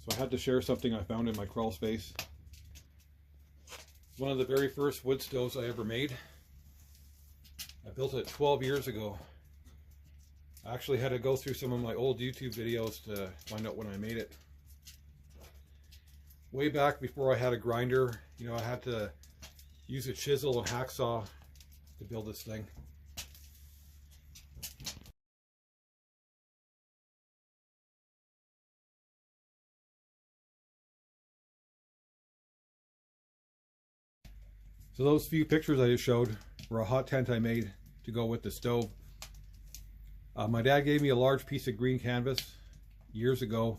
So I had to share something I found in my crawl space. One of the very first wood stoves I ever made. I built it 12 years ago. I actually had to go through some of my old YouTube videos to find out when I made it. Way back before I had a grinder, you know, I had to use a chisel and hacksaw to build this thing. So those few pictures I just showed were a hot tent I made to go with the stove. My dad gave me a large piece of green canvas years ago,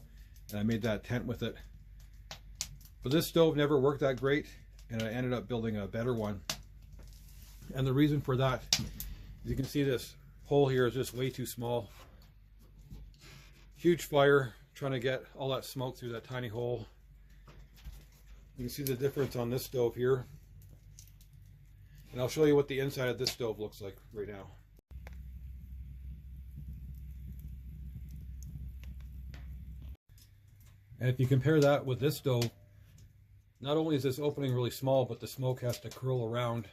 and I made that tent with it. But this stove never worked that great, and I ended up building a better one. And the reason for that, as you can see, this hole here is just way too small. Huge fire, trying to get all that smoke through that tiny hole. You can see the difference on this stove here. And I'll show you what the inside of this stove looks like right now. And if you compare that with this stove, not only is this opening really small, but the smoke has to curl around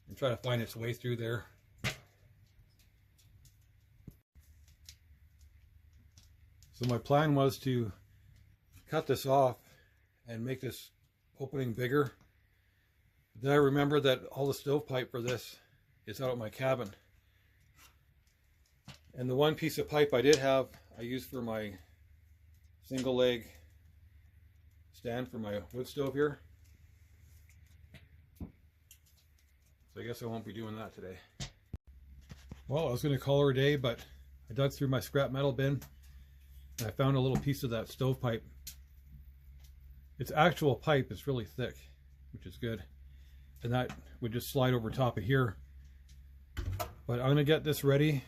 and try to find its way through there. So my plan was to cut this off and make this opening bigger. Then I remembered that all the stovepipe for this is out at my cabin. And the one piece of pipe I did have, I used for my single leg stand for my wood stove here. So I guess I won't be doing that today. Well, I was going to call her a day, but I dug through my scrap metal bin and I found a little piece of that stovepipe. It's actual pipe, it's really thick, which is good. And that would just slide over top of here. But I'm going to get this ready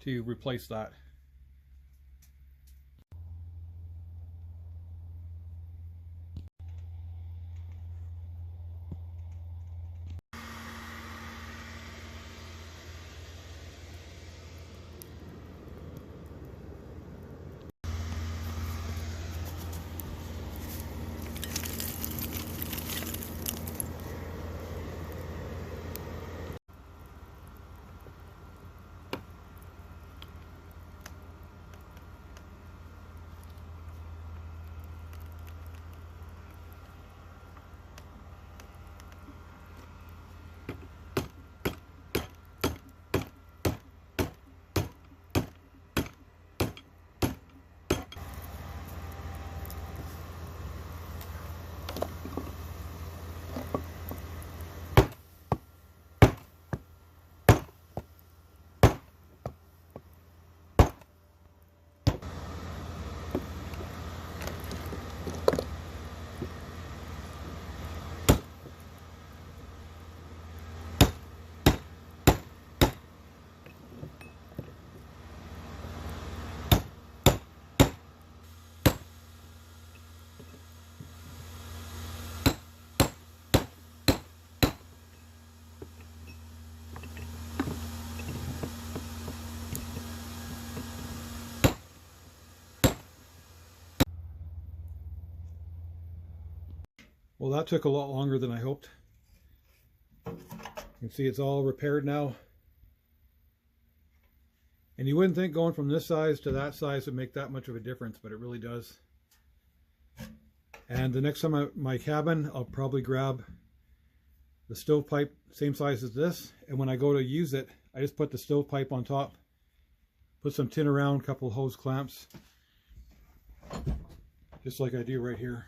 to replace that. Well, that took a lot longer than I hoped. You can see it's all repaired now. And you wouldn't think going from this size to that size would make that much of a difference, but it really does. And the next time I'm at my cabin, I'll probably grab the stovepipe, same size as this. And when I go to use it, I just put the stovepipe on top, put some tin around, a couple of hose clamps, just like I do right here.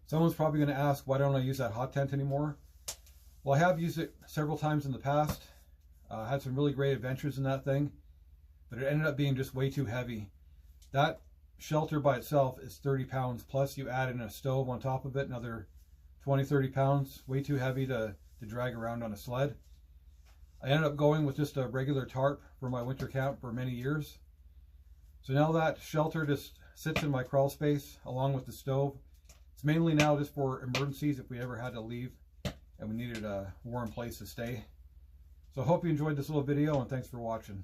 Someone's probably going to ask, why don't I use that hot tent anymore? Well, I have used it several times in the past. I had some really great adventures in that thing, but it ended up being just way too heavy. That shelter by itself is 30 pounds, plus you add in a stove on top of it, another 20-30 pounds, way too heavy to drag around on a sled. I ended up going with just a regular tarp for my winter camp for many years. So now that shelter just sits in my crawl space along with the stove. It's mainly now just for emergencies if we ever had to leave and we needed a warm place to stay. So I hope you enjoyed this little video, and thanks for watching.